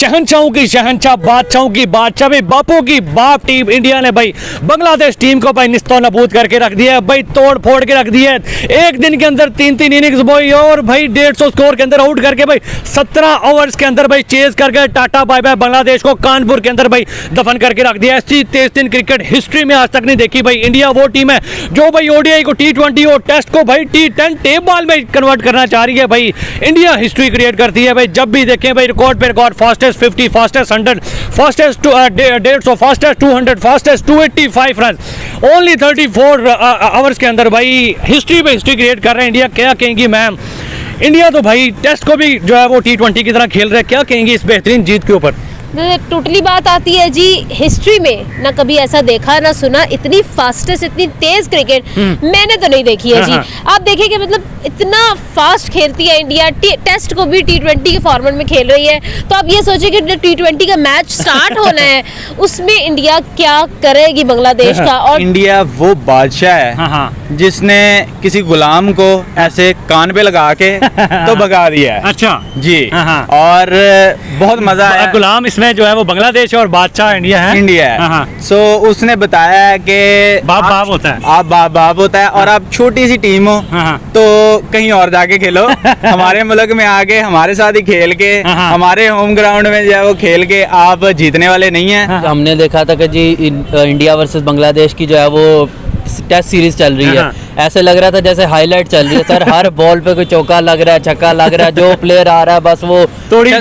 शहंशाहों की शहंशाह, बादशाहों की बादशाह, भाई बापू की बाप टीम इंडिया ने भाई बांग्लादेश टीम को भाई निस्तो नबूद करके रख दिया है, भाई तोड़ फोड़ के रख दिया है। एक दिन के अंदर 3-3 इनिंग्स बोई और भाई 150 स्कोर के अंदर आउट करके भाई 17 ओवर्स के अंदर भाई चेज करके टाटा बाय बाय बांग्लादेश को कानपुर के अंदर भाई दफन करके रख दिया। ऐसी तेज दिन क्रिकेट हिस्ट्री में आज तक नहीं देखी भाई। इंडिया वो टीम है जो भाई ओडीआई को T20 और टेस्ट को भाई T10 टेप बॉल में कन्वर्ट करना चाह रही है भाई। इंडिया हिस्ट्री क्रिएट करती है भाई। जब भी देखें भाई रिकॉर्ड पे record, fastest 50, fastest 100, fastest 150, fastest 200, fastest 285 run only 34 hours के अंदर भाई हिस्ट्री पे हिस्ट्री क्रिएट कर रहे हैं। इंडिया क्या कहेंगी मैम? इंडिया तो भाई टेस्ट को भी जो है वो T20 की तरह खेल रहे हैं। क्या कहेंगी इस बेहतरीन जीत के ऊपर? टोटली बात आती है जी, हिस्ट्री में ना कभी ऐसा देखा ना सुना, इतनी फास्टेस्ट इतनी तेज क्रिकेट मैंने तो नहीं देखी है जी। आप देखिए कि मतलब इतना फास्ट खेलती है इंडिया, टेस्ट को भी T20 के फॉर्मेट में खेल रही है। तो आप ये सोचिए कि T20 का मैच स्टार्ट होना है, उसमें इंडिया क्या करेगी बांग्लादेश का। और इंडिया वो बादशाह है जिसने किसी गुलाम को ऐसे कान पे लगा के तो भगा दिया है। अच्छा जी, और बहुत मजा आया। गुलाम इसमें जो है वो बांग्लादेश और बादशाह इंडिया है। इंडिया है। सो उसने बताया है कि बाप बाप होता है, आप बाप होता है और आप छोटी सी टीम हो तो कहीं और जाके खेलो। हमारे मुल्क में आके हमारे साथ ही खेल के हमारे होम ग्राउंड में जो है वो खेल के आप जीतने वाले नहीं है। हमने देखा था कि जी इंडिया वर्सेस बांग्लादेश की जो है वो टेस्ट सीरीज चल रही है। ऐसे लग रहा था जैसे हाईलाइट चल रही है सर। हर बॉल पे कोई चौका लग रहा है, छक्का लग रहा है, जो प्लेयर आ रहा है बस वो तोड़ी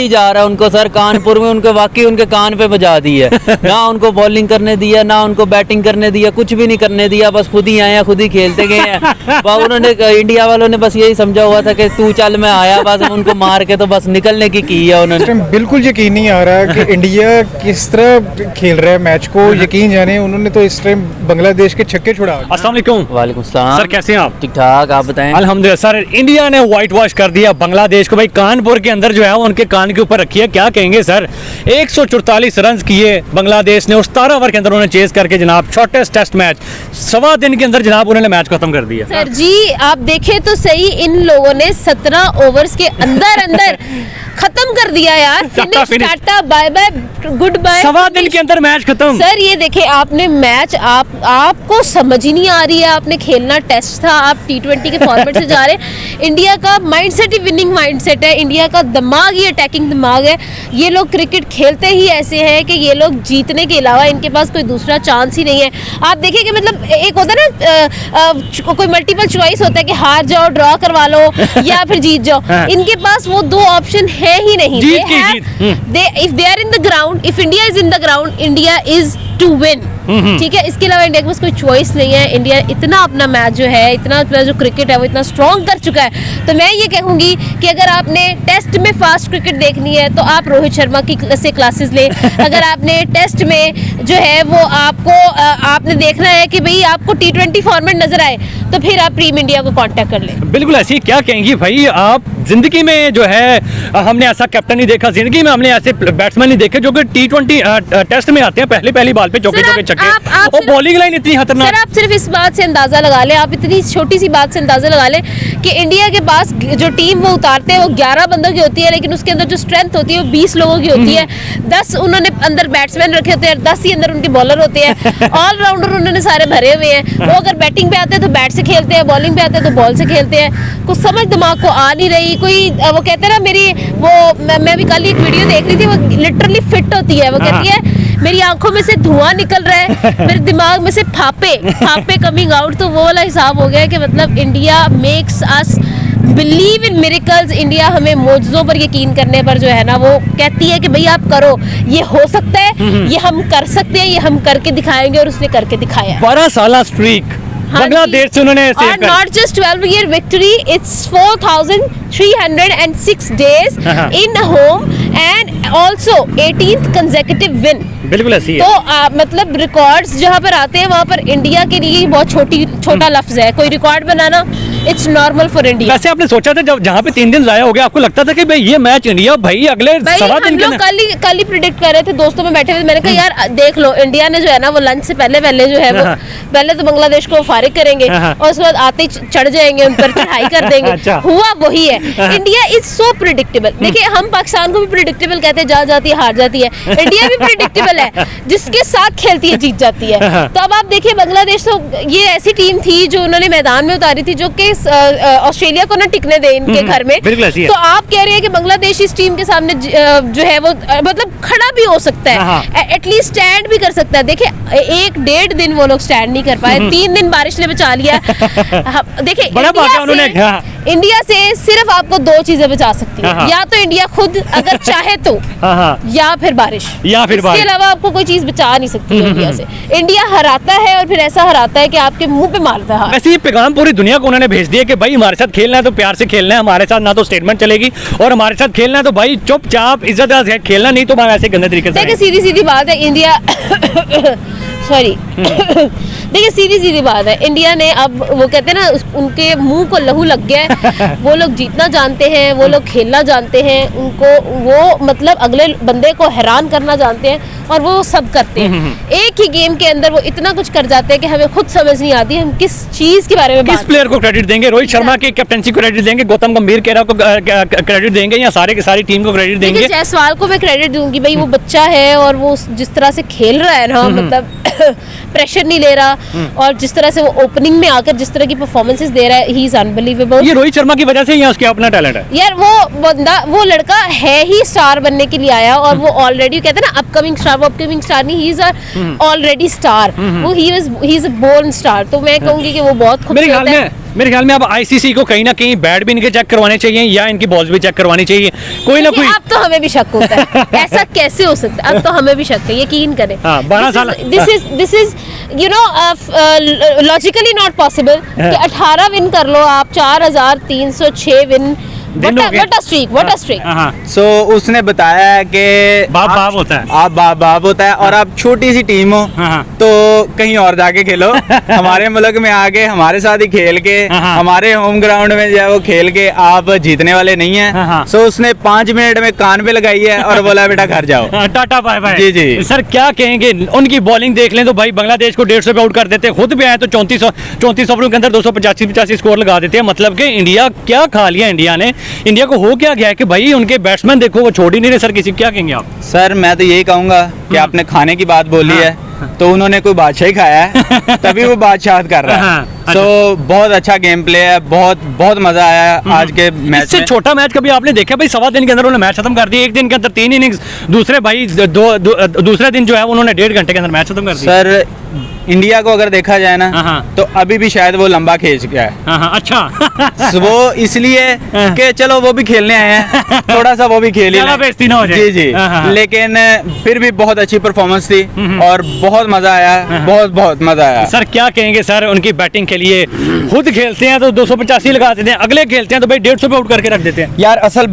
जा रहा है उनको सर। कानपुर में उनको वाकई उनके कान पे बजा दी है। ना उनको बॉलिंग करने दिया, ना उनको बैटिंग करने दिया, कुछ भी नहीं करने दिया। बस खुद ही आए हैं, खुद ही खेलते गए हैं। उन्होंने इंडिया वालों ने बस यही समझा हुआ था कि तू चल मैं आया, बस उनको मार के तो बस निकलने की है उन्होंने। बिल्कुल यकीन नहीं आ रहा कि इंडिया किस तरह खेल रहा है मैच को। यकीन जाने उन्होंने तो इस टाइम बांग्लादेश के छक्के छुड़ा। अस्सलाम वालेकुम। वालेकुम सलाम सर, कैसे हैं आप? ठीक ठाक, आप बताएं। अल्हम्दुलिल्लाह सर, इंडिया ने व्हाइट वॉश कर दिया बांग्लादेश को भाई। कानपुर के अंदर जो है वो उनके कान के ऊपर रखी है। क्या कहेंगे सर? 144 रन किए बांग्लादेश ने उस 17 ओवर के अंदर उन्होंने चेज करके जनाब शॉर्टेस्ट टेस्ट मैच 1.25 दिन के अंदर जनाब उन्होंने मैच खत्म कर दिया। सर जी आप देखें तो सही, इन लोगों ने 17 ओवर्स के अंदर खत्म कर दिया यार। Finish, tata bye bye, goodbye. 1.25 दिन के अंदर मैच खत्म। सर ये देखे आपने मैच, आपको समझ ही नहीं आ रही है। आपने खेलना टेस्ट था, आप T20 के फॉर्मेट से जा रहे हैं। इंडिया का माइंडसेट ही विनिंग माइंडसेट है। इंडिया का दिमाग ही अटैकिंग दिमाग है। ये लोग क्रिकेट खेलते ही ऐसे हैं कि ये लोग जीतने के अलावा इनके पास कोई दूसरा चांस ही नहीं है। आप देखिए कि मतलब एक होता है ना कोई मल्टीपल चॉइस होता है कि हार जाओ, ड्रॉ करवा लो या फिर जीत जाओ। इनके पास वो दो ऑप्शन है ही नहीं। If they are in the ground, if India is in the ground, India is to win. ठीक है, इसके अलावा इंडिया के पास कोई चॉइस नहीं है। इंडिया इतना अपना मैच जो है, इतना अपना जो क्रिकेट है वो इतना स्ट्रॉन्ग कर चुका है। तो मैं ये कहूंगी कि अगर आपने टेस्ट में फास्ट क्रिकेट देखनी है तो आप रोहित शर्मा की से क्लासेस ले। अगर आपने टेस्ट में जो है वो आपने देखना है कि भाई आपको T20 फॉर्मेट नजर आए तो फिर आप टीम इंडिया को कांटेक्ट कर ले। बिल्कुल ऐसी। क्या कहेंगी भाई आप? जिंदगी में जो है हमने ऐसा कैप्टन नहीं देखा, जिंदगी में हमने ऐसे बैट्समैन नहीं देखे जो कि T20 टेस्ट में आते हैं पहली बाल पे चौके छक्के और बॉलिंग लाइन इतनी खतरनाक। सर आप सिर्फ इस बात से अंदाजा लगा ले, आप इतनी छोटी सी बात से अंदाजा लगा ले कि इंडिया के पास जो टीम वो उतारते हैं वो 11 बंदों की होती है, लेकिन उसके अंदर जो स्ट्रेंथ होती है वो 20 लोगों की होती है। 10 उन्होंने अंदर बैट्समैन रखे होते हैं, 10 ही अंदर उनके बॉलर होते हैं। ऑलराउंडर उन्होंने सारे भरे हुए हैं। वो अगर बैटिंग पे आते हैं तो बैट से खेलते हैं, बॉलिंग पे आते हैं तो बॉल से खेलते हैं। कुछ समझ दिमाग को आ नहीं रही। कोई वो कहते हैं ना, मेरी वो मैं भी कल एक वीडियो देख रही थी, वो लिटरली फिट होती है। वो कहती है मेरी आंखों में से धुआं निकल रहा है, मेरे दिमाग में से फापे कमिंग आउट। तो वो वाला हिसाब हो गया कि मतलब India makes us believe in miracles. India हमें मौजज़ों पर यकीन करने पर जो है ना वो कहती है कि भाई आप करो, ये हो सकता है, ये हम कर सकते हैं, ये हम करके दिखाएंगे। और उसने करके दिखाया। 12 साल स्ट्रीक बांग्लादेश से उन्होंने और not just 12-year victory, it's 4,306 days in home and also 18th consecutive win। बिल्कुल ऐसी है। तो मतलब रिकॉर्ड्स जहाँ पर आते हैं वहाँ पर इंडिया के लिए बहुत छोटा लफ्ज है। कोई record banana it's normal for India. वैसे आपने सोचा था जब जहाँ पे 3 दिन जाया हो गया, आपको लगता था कि भाई ये मैच इंडिया भाई अगले भाई 7 दिन हम के लोग अंदर- कल ही प्रिडिक्ट कर रहे थे, दोस्तों में बैठे हुए, मैंने कहा यार देख लो इंडिया ने जो है ना वो लंच से पहले जो है वो हाँ। पहले तो बांग्लादेश को फारिग करेंगे हाँ। और उसके बाद आते ही चढ़ जाएंगे उन पर, चढ़ाई कर देंगे। अच्छा। हुआ वही है। India is so predictable. देखिए हम पाकिस्तान को भी प्रिडिक्टेबल कहते हैं, जा जाती है हार जाती है, इंडिया भी प्रिडिक्टेबल है, जिसके साथ खेलती है जीत जाती है। तो अब आप देखिए बांग्लादेश तो ये ऐसी टीम थी जो उन्होंने मैदान में उतारी थी, जो कि ऑस्ट्रेलिया को ना टिकने दे इनके घर में। बिल्कुल ऐसी है। तो आप कह रहे हैं कि बांग्लादेश इस टीम के सामने जो है वो मतलब खड़ा भी हो सकता हाँ। है, एटलीस्ट स्टैंड भी कर सकता है। देखिए 1-1.5 दिन वो लोग स्टैंड नहीं कर पाए, 3 दिन बारिश ने बचा लिया। देखिए बड़ा बात उन्होंने, हाँ। इंडिया से सिर्फ आपको 2 चीजें बचा सकती है, हाँ। या तो इंडिया खुद अगर चाहे तो, हाँ। या फिर बारिश, या फिर बारिश। इसके अलावा आपको कोई चीज बचा नहीं सकती है इंडिया से। इंडिया हराता है और फिर ऐसा हराता है कि आपके मुंह पे मारता है। वैसे ये पैगाम पूरी दुनिया को उन्होंने भेज दिया कि भाई हमारे साथ खेलना है तो प्यार से खेलना है, हमारे साथ ना तो स्टेटमेंट चलेगी, और हमारे साथ खेलना है तो भाई चुपचाप इज्जत से खेलना, नहीं तो मैं ऐसे गंदे तरीके से देखिए सीधी सीधी बात है इंडिया सॉरी देखिए सीधी सीधी बात है, इंडिया ने अब वो कहते हैं ना उनके मुंह को लहू लग गया है। वो लोग जीतना जानते हैं, वो लोग खेलना जानते हैं, उनको वो मतलब अगले बंदे को हैरान करना जानते हैं, और वो सब करते हैं। एक ही गेम के अंदर वो इतना कुछ कर जाते हैं कि हमें खुद समझ नहीं आती हम किस चीज के बारे में किस बात प्लेयर को क्रेडिट देंगे? रोहित शर्मा की कैप्टनसी को क्रेडिट देंगे, गौतम गंभीर केरा को क्रेडिट देंगे, या सारे की सारी टीम को क्रेडिट देखिए देंगे? जायसवाल को मैं क्रेडिट दूंगी, भाई वो बच्चा है और वो जिस तरह से खेल रहा है ना, मतलब प्रेशर नहीं ले रहा, और जिस तरह से वो ओपनिंग में आकर जिस तरह की परफॉर्मेंसेस दे रहा है, ही इज अनबिलीवेबल। ये रोहित शर्मा की वजह से या उसके अपना टैलेंट है? यार वो लड़का है ही स्टार बनने के लिए आया, और वो ऑलरेडी कहते हैं ना अपकमिंग स्टार, वो अपकमिंग स्टार नहीं, ही इज ऑलरेडी स्टार, वो he is a born star. तो मैं कहूंगी कि वो बहुत खूबसूरत है। मेरे ख्याल में अब आईसीसी को कहीं ना कहीं बैट भी इनके चेक करवाने चाहिए, या इनकी बॉल्स भी चेक करवानी चाहिए, कोई ना कोई। अब तो हमें भी शक होता है ऐसा कैसे हो सकता है, अब तो हमें भी शक है, यकीन करें। हाँ, 12 साल this is you know logically not possible कि 18 विन कर लो आप, 4306 विन, व्हाट अ स्ट्रीक। सो उसने बताया है कि बाप होता है, आप बाप होता है, और आप छोटी सी टीम हो तो कहीं और जाके खेलो। हमारे मुल्क में आके हमारे साथ ही खेल के, हमारे होम ग्राउंड में जो है वो खेल के आप जीतने वाले नहीं है। सो उसने 5 मिनट में कान पे लगाई है और बोला बेटा घर जाओ, टाटा बाय बाय। जी जी। सर क्या कहेंगे, उनकी बॉलिंग देख लें तो भाई बांग्लादेश को 150 पे आउट कर देते हैं, खुद भी आए तो 34 ओवरों के अंदर 285 स्कोर लगा देते हैं। मतलब कि इंडिया क्या खा लिया इंडिया ने, इंडिया को हो क्या गया है कि भाई उनके बैट्समैन देखो वो छोड़ ही नहीं रहे। सर किसी क्या कहेंगे आप? सर मैं तो यही कहूंगा कि आपने खाने की बात बोली है, तो उन्होंने कोई बादशाह ही खाया है तभी वो बादशाह कर रहा है। तो बहुत अच्छा गेम प्ले है, बहुत मजा आया आज के मैच इससे में। छोटा मैच कभी आपने देखा भाई? 1.25 दिन के अंदर उन्होंने मैच खत्म कर दिया, एक दिन के अंदर 3 इनिंग्स, दूसरे भाई दूसरे दिन जो है उन्होंने 1.5 घंटे के अंदर मैच खत्म कर दिया। सर इंडिया को अगर देखा जाए ना तो अभी भी शायद वो लंबा खींच गया है। अच्छा वो इसलिए कि चलो वो भी खेलने आए हैं, थोड़ा सा वो भी खेल ही ज़्यादा लें। बेइज्जती ना हो जाए। जी जी। लेकिन फिर भी बहुत अच्छी परफॉर्मेंस थी और बहुत मजा आया, बहुत मजा आया। सर क्या कहेंगे सर उनकी बैटिंग के लिए? खुद खेलते हैं तो 285 लगा देते हैं, अगले खेलते हैं तो भाई 150 पे आउट करके रख देते हैं। यार असल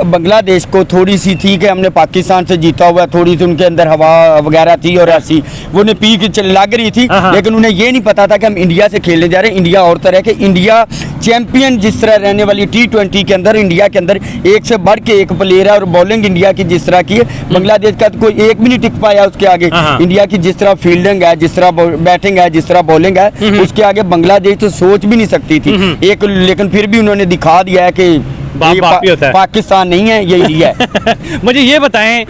बांग्लादेश को थोड़ी सी थी कि हमने पाकिस्तान से जीता हुआ, थोड़ी सी उनके अंदर हवा वगैरह थी और ऐसी वो ने पी के लग रही थी, लेकिन उन्हें ये नहीं पता था कि हम इंडिया से खेलने जा रहे हैं। इंडिया और तरह के, इंडिया चैंपियन जिस तरह रहने वाली T20 के अंदर, इंडिया के अंदर एक से बढ़ के एक प्लेयर है, और बॉलिंग इंडिया की जिस तरह की है, बांग्लादेश का तो कोई एक भी नहीं टिक पाया उसके आगे। इंडिया की जिस तरह फील्डिंग है, जिस तरह बैटिंग है, जिस तरह बॉलिंग है, उसके आगे बांग्लादेश तो सोच भी नहीं सकती थी एक, लेकिन फिर भी उन्होंने दिखा दिया है कि बाप ही होता है। पाकिस्तान नहीं है, ये इंडिया है। मुझे ये बताएं,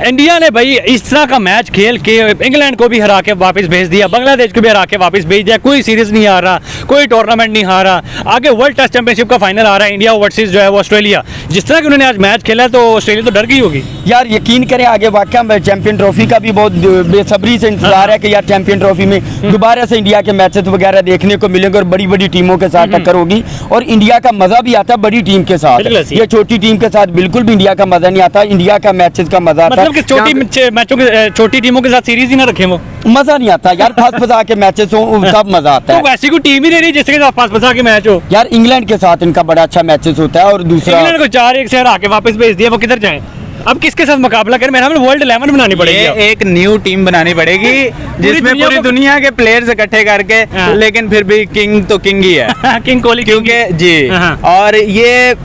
इंडिया ने भाई इस तरह का मैच खेल के इंग्लैंड को भी हरा के वापस भेज दिया, बांग्लादेश को भी हरा के वापस भेज दिया, कोई सीरीज नहीं हार रहा, कोई टूर्नामेंट नहीं हारा, आगे वर्ल्ड टेस्ट चैंपियनशिप का फाइनल आ रहा है इंडिया वर्सेस जो है वो ऑस्ट्रेलिया। जिस तरह की उन्होंने आज मैच खेला तो ऑस्ट्रेलिया तो डर गई होगी। यार यकीन करें आगे वाकई चैंपियन ट्रॉफी का भी बहुत बेसब्री से इंतजार है कि यार चैंपियन ट्रॉफी में दोबारा से इंडिया के मैचेस वगैरह देखने को मिलेंगे और बड़ी बड़ी टीमों के साथ टक्कर होगी, और इंडिया का मजा भी आता है बड़ी टीम के साथ। ये छोटी टीम के साथ बिल्कुल भी इंडिया का मजा नहीं आता, इंडिया का मैचेस का मजा आता है। मतलब कि छोटी मैचों के छोटी टीमों के साथ सीरीज ही ना रखें, वो मजा नहीं आता यार। फंस के मैचेस हो तब मजा आता है। तो वैसी कोई टीम ही नहीं रही जिसके साथ फंस के मैच हो। यार इंग्लैंड के साथ इनका बड़ा अच्छा मैचेस होता है, और दूसरा इंग्लैंड को 4-1 से हरा के वापस भेज दिया, वो किधर जाए? अब किसके साथ मुकाबला करें? मेरा वर्ल्ड 11 बनानी पड़ेगी। ये एक न्यू टीम बनानी पड़ेगी जिसमें दुनिया पूरी को- दुनिया के प्लेयर्स इकट्ठे करके, हाँ। लेकिन फिर भी किंग तो किंग ही है किंग कोहली क्योंकि जी। हाँ। और ये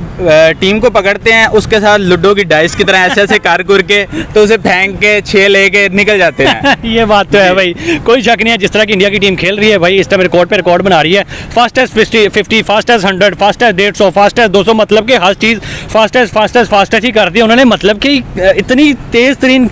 टीम को पकड़ते हैं, उसके साथ लूडो की डाइस की तरह ऐसे ऐसे कार कुर के, तो उसे फेंक के 6 लेके निकल जाते हैं। ये बात तो है भाई, कोई शक नहीं है। जिस तरह की इंडिया की टीम खेल रही है भाई, इस टाइम रिकॉर्ड पे रिकॉर्ड बना रही है। फास्टेस्ट 50, फास्टेस्ट 100, फास्टेस्ट 150, फास्टेस्ट 200, मतलब कि हर चीज़ फास्टेस्ट ही कर दी उन्होंने। मतलब कि इतनी तेज तरीन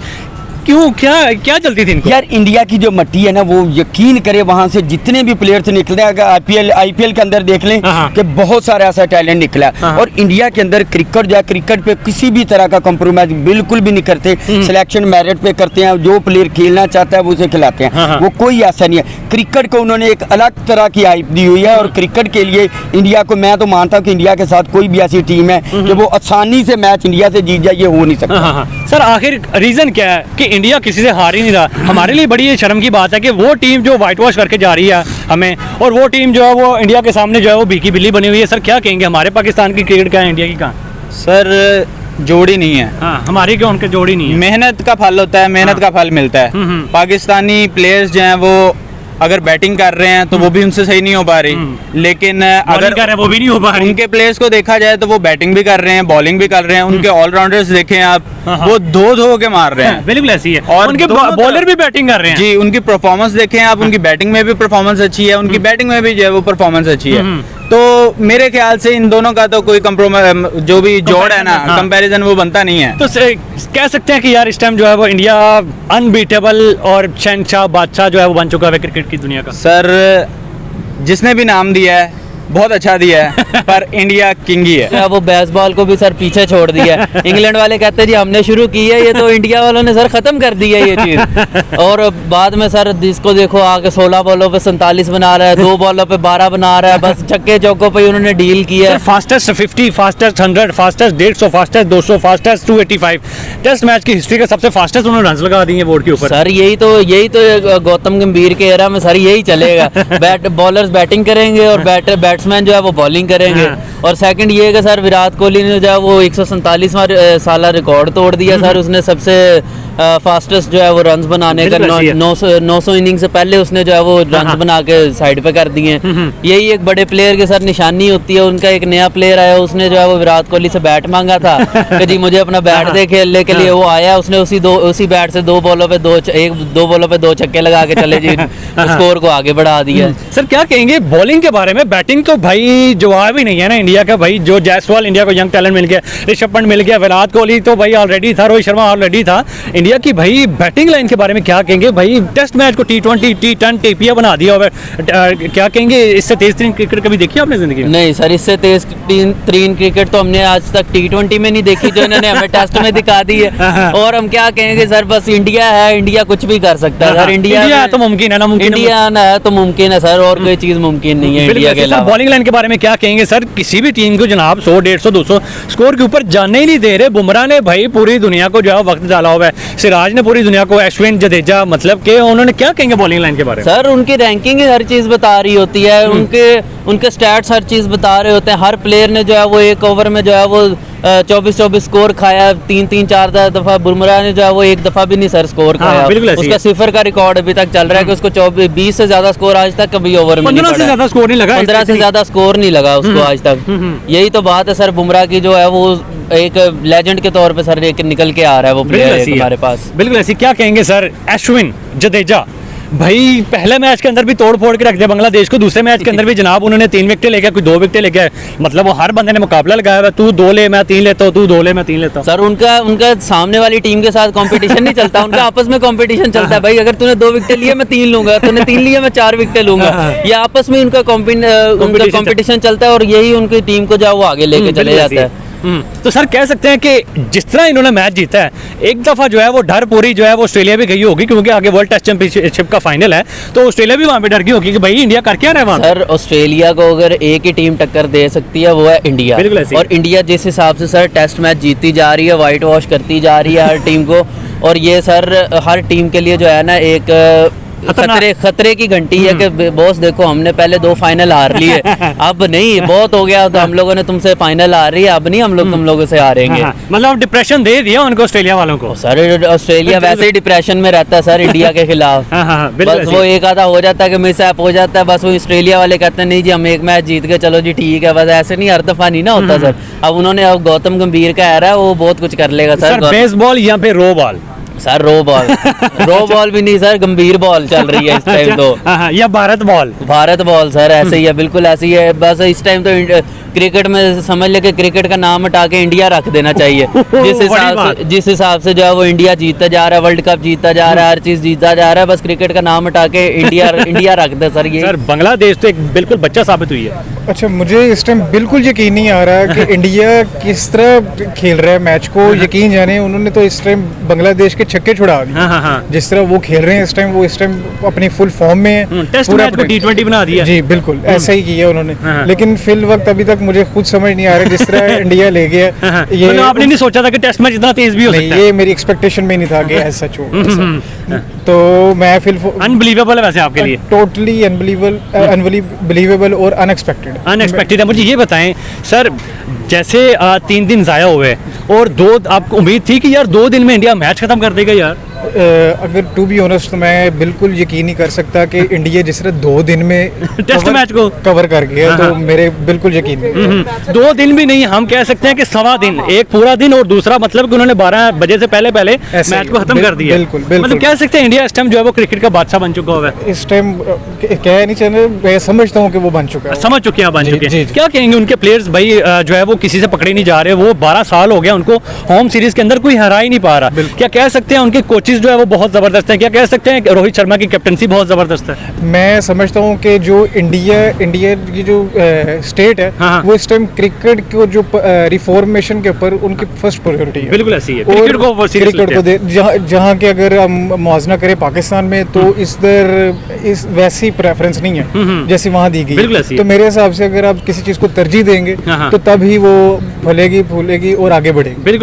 क्यों, क्या चलती थी इनको? यार इंडिया की जो मट्टी है ना, वो यकीन करे वहां से जितने भी प्लेयर्स निकले हैं, अगर आईपीएल के अंदर देख लें हाँ। कि बहुत सारा ऐसा टैलेंट निकला है। हाँ। और इंडिया के अंदर क्रिकेट पे किसी भी तरह का कॉम्प्रोमाइज बिल्कुल भी नहीं करते। सिलेक्शन मेरिट पे करते हैं, जो प्लेयर खेलना चाहता है वो उसे खिलाते हाँ। हैं। वो कोई ऐसा नहीं है। क्रिकेट को उन्होंने एक अलग तरह की हाइप दी हुई है, और क्रिकेट के लिए इंडिया को, मैं तो मानता हूँ कि इंडिया के साथ कोई भी ऐसी टीम है कि वो आसानी से मैच इंडिया से जीत जाए, ये हो नहीं सकता। हाँ। सर आखिर रीजन क्या है कि इंडिया किसी से हार ही नहीं रहा? हमारे लिए बड़ी ये शर्म की बात है कि वो टीम जो वाइट वॉश करके जा रही है हमें, और वो टीम जो है वो इंडिया के सामने जो है वो भीकी बिल्ली बनी हुई है। सर क्या कहेंगे, हमारे पाकिस्तान की क्रिकेट क्या है, इंडिया की कहाँ? सर जोड़ी नहीं है। हाँ, हमारी क्यों, उनके जोड़ी नहीं है। मेहनत का फल होता है, मेहनत का फल मिलता है। पाकिस्तानी प्लेयर्स जो हैं वो अगर बैटिंग कर रहे हैं तो वो भी उनसे सही नहीं हो पा रही, लेकिन अगर कर रहे हैं वो भी नहीं हो पा रही। उनके प्लेयर्स को देखा जाए तो वो बैटिंग भी कर रहे हैं, बॉलिंग भी कर रहे हैं। उनके ऑलराउंडर्स देखें आप, वो धो के मार रहे हैं। बिल्कुल ऐसी है। और और उनके दोनों बॉलर तरफ- भी बैटिंग कर रहे हैं। जी, उनकी परफॉर्मेंस देखें आप, उनकी बैटिंग में भी परफॉर्मेंस अच्छी है, उनकी बैटिंग में भी जो है वो परफॉर्मेंस अच्छी है। तो मेरे ख्याल से इन दोनों का तो कोई कंप्रोमाइज, जो भी जोड़ है ना, हाँ। कंपैरिजन वो बनता नहीं है। तो कह सकते हैं कि यार इस टाइम जो है वो इंडिया अनबीटेबल और शहनशाह बादशाह जो है वो बन चुका है क्रिकेट की दुनिया का। सर जिसने भी नाम दिया है बहुत अच्छा दिया है, पर इंडिया किंग ही है। क्या वो बेसबॉल को भी सर पीछे छोड़ दिया है। इंग्लैंड वाले कहते हैं जी हमने शुरू की है, ये तो इंडिया वालों ने सर खत्म कर दी है ये चीज। और बाद में सर जिसको देखो आके 16 बॉलों पे 47 बना रहा है, 2 बॉलों पे 12 बना रहा है, बस छक्के चौकों पे उन्होंने डील किया है। Fastest 50, fastest 100, fastest 150, fastest 200, fastest 285, test match की हिस्ट्री का सबसे फास्टेस्ट उन्होंने रन लगा दिए बोर्ड के ऊपर। सर यही तो गौतम गंभीर के एरा में सर यही चलेगा। बॉलर्स बैटिंग करेंगे और बैट्समैन जो है वो बॉलिंग करेंगे। और सेकंड ये है कि सर विराट कोहली ने जो है वो 147वां साला रिकॉर्ड तोड़ दिया सर। उसने सबसे फास्टेस्ट जो है वो रन्स बनाने का 900 इनिंग से पहले उसने जो है वो रन्स बना के साइड पे कर दिए। यही एक बड़े प्लेयर के सर निशानी होती है। उनका एक नया प्लेयर आया, उसने जो है वो विराट कोहली से बैट मांगा था कि जी मुझे अपना बैट दे खेलने के लिए। वो आया, उसने उसी बैट से 2 बॉलों पे 2 छक्के लगा के चले जी स्कोर को आगे बढ़ा दिया। सर क्या कहेंगे बॉलिंग के बारे में? बैटिंग तो भाई जवाब ही नहीं है ना इंडिया का भाई। जो जायसवाल, इंडिया को यंग टैलेंट मिल गया, ऋषभ पंत मिल गया, विराट कोहली तो भाई ऑलरेडी था, रोहित शर्मा ऑलरेडी था। इंडिया की भाई बैटिंग लाइन के बारे में क्या कहेंगे भाई? टेस्ट मैच को T20, T10, टीपीए बना दिया हुआ है। क्या कहेंगे, इससे तेज तरीन क्रिकेट कभी देखी आपने जिंदगी में? नहीं सर, इससे तेज तरीन क्रिकेट तो हमने आज तक T20 में नहीं देखी, जो इन्होंने हमें टेस्ट में दिखा दी है। और हम क्या कहेंगे सर, बस इंडिया है, इंडिया कुछ भी कर सकता है सर। इंडिया है तो मुमकिन है ना, मुमकिन इंडिया है तो मुमकिन है सर, और कोई चीज मुमकिन नहीं है इंडिया के अलावा। बॉलिंग लाइन के बारे में क्या कहेंगे सर? किसी भी टीम को जनाब 100, 150, 200 स्कोर के ऊपर जाने ही नहीं दे रहे। बुमराह ने भाई पूरी दुनिया को जो है वक्त डाला हुआ है, सिराज ने पूरी दुनिया को, अश्विन, जडेजा, मतलब कि उन्होंने क्या कहेंगे बॉलिंग लाइन के बारे में? सर उनकी रैंकिंग हर चीज बता रही होती है, उनके स्टैट्स हर चीज बता रहे होते हैं। हर प्लेयर ने जो है वो एक ओवर में जो है वो 24 स्कोर खाया, 3-4 दफा। बुमराह ने जो है वो एक दफा भी नहीं सर स्कोर खाया। उसका 0 का रिकॉर्ड अभी तक चल रहा है कि उसको 20 से ज्यादा स्कोर आज तक कभी ओवर में 15 से ज्यादा स्कोर नहीं लगा। 15 से ज्यादा स्कोर नहीं लगा उसको आज तक। यही तो बात है सर, बुमराह की जो है वो एक लेजेंड के तौर पे सर एक निकल के आ रहा है वो प्लेयर हमारे पास। बिल्कुल ऐसी। क्या कहेंगे सर अश्विन, जडेजा भाई पहले मैच के अंदर भी तोड़ फोड़ के रख दिया बांग्लादेश को, दूसरे मैच के अंदर भी जनाब उन्होंने 3 विकेट लेके, कोई 2 विकेट लेके, मतलब वो हर बंदे ने मुकाबला लगाया हुआ, तू 2 ले मैं 3 लेता हूँ, तू 2 ले मैं 3 लेता हूँ। सर उनका सामने वाली टीम के साथ कंपटीशन नहीं चलता, उनका आपस में कंपटीशन चलता है भाई। अगर तूने 2 विकेट लिए मैं 3 लूंगा, तूने 3 लिए मैं 4 विकेट लूंगा। ये आपस में उनका कंपटीशन चलता है और यही उनकी टीम को जो वो आगे लेके चले जाता है। तो सर कह सकते हैं कि जिस तरह इन्होंने मैच जीता है, एक दफा जो है वो डर पूरी जो है वो ऑस्ट्रेलिया भी गई होगी, क्योंकि आगे वर्ल्ड टेस्ट चैंपियनशिप का फाइनल है, तो ऑस्ट्रेलिया भी वहां पे डर गई होगी कि भाई इंडिया कर क्या रहा है वहां। सर ऑस्ट्रेलिया को अगर एक ही टीम टक्कर दे सकती है वो है इंडिया। और इंडिया जिस हिसाब से सर टेस्ट मैच जीतती जा रही है, वाइट वॉश करती जा रही है हर टीम को, और ये सर हर टीम के लिए जो है ना एक खतरे खतरे की घंटी है कि बॉस देखो हमने पहले 2 फाइनल हार लिए, अब नहीं, बहुत हो गया, तो हम लोगों ने तुमसे फाइनल हार रही है, अब नहीं हम लोग तुम लोगों से हारेंगे। मतलब डिप्रेशन दे दिया उनको ऑस्ट्रेलिया वालों को। सर ऑस्ट्रेलिया वैसे ही डिप्रेशन में रहता है सर इंडिया के खिलाफ। बस वो एक आधा हो जाता है कि मिस ऐप हो जाता है, बस वो ऑस्ट्रेलिया वाले कहते हैं नहीं जी हम एक मैच जीत के चलो जी ठीक है, बस ऐसे नहीं, हर दफा नहीं ना होता सर। अब उन्होंने अब गौतम गंभीर का आ रहा है, वो बहुत कुछ कर लेगा सर। बेसबॉल या फिर row ball? Sir row ball भी नहीं सर, गंभीर बॉल चल रही है इस टाइम तो। या भारत बॉल सर ऐसे ही है, बिल्कुल ऐसे ही है। बस इस टाइम तो क्रिकेट में समझ ले कि क्रिकेट का नाम हटा के इंडिया रख देना चाहिए। जिस हिसाब से जो है वो इंडिया जीतता जा रहा है, वर्ल्ड कप जीतता जा रहा है, हर चीज जीतता जा रहा है, बस क्रिकेट का नाम हटा के इंडिया रख दे सर। ये सर बांग्लादेश तो एक बिल्कुल बच्चा साबित हुई है। अच्छा, मुझे इस टाइम बिल्कुल यकीन नहीं आ रहा कि इंडिया किस तरह खेल रहा है मैच को। यकीन जाने उन्होंने तो इस टाइम बांग्लादेश के छक्के छुड़ा दिए। जिस तरह वो खेल रहे हैं इस टाइम, वो इस टाइम अपनी फुल फॉर्म में है। टेस्ट मैच को T20 बना दिया। जी बिल्कुल ऐसा ही किया उन्होंने। लेकिन फिल वक्त अभी तक मुझे खुद समझ नहीं आ रहा जिस तरह इंडिया ले गया। ये मतलब आपने नहीं सोचा था कि टेस्ट मैच इतना तेज भी हो सकता है? ये मेरी एक्सपेक्टेशन में नहीं था कि ऐसा हो। तो मैं फिल अनबिलीवेबल है वैसे आपके लिए? टोटली अनबिलीवेबल और अनएक्सपेक्टेड है। मुझे ये बताएं सर, जैसे 3 दिन जाया हुए और आपको उम्मीद थी कि यार 2 दिन में इंडिया मैच खत्म कर देगा यार? अगर टू बी ऑनेस्ट तो मैं बिल्कुल यकीन नहीं कर सकता कि इंडिया जिस तरह 2 दिन में टेस्ट मैच को कवर कर गया, तो मेरे बिल्कुल यकीन नहीं। 2 दिन भी नहीं, हम कह सकते हैं कि सवा दिन, एक पूरा दिन और दूसरा मतलब कि उन्होंने 12 बजे से पहले मैच को खत्म कर दिया। बिल्कुल मतलब कह सकते हैं इंडिया इस टाइम जो है वो क्रिकेट का बादशाह बन चुका हुआ है। इस टाइम कह नहीं चाहिए, मैं समझता हूँ कि वो बन चुका है। समझ चुके हैं, बन चुके हैं। क्या कहेंगे उनके प्लेयर्स भाई जो है वो किसी से पकड़े नहीं जा रहे? वो 12 साल हो गया उनको, होम सीरीज के अंदर कोई हरा ही नहीं पा रहा। क्या कह सकते हैं उनके कोचेस जो है वो बहुत जबरदस्त हैं? क्या कह सकते हैं रोहित शर्मा की कैप्टनसी बहुत जबरदस्त है? मैं समझता हूँ कि जो इंडिया की जो स्टेट है, वो इस टाइम क्रिकेट को जो रिफॉर्मेशन के ऊपर उनकी फर्स्ट प्रायोरिटी है। बिल्कुल ऐसी है। क्रिकेट को जहाँ के अगर हम मुआवजा करें पाकिस्तान में, तो इस वैसी प्रेफरेंस नहीं है जैसी वहाँ दी गई। तो मेरे हिसाब से अगर आप किसी चीज को तरजीह देंगे तो तब ही वो फलेगी फूलेगी और आगे बढ़ेगी। बिल्कुल।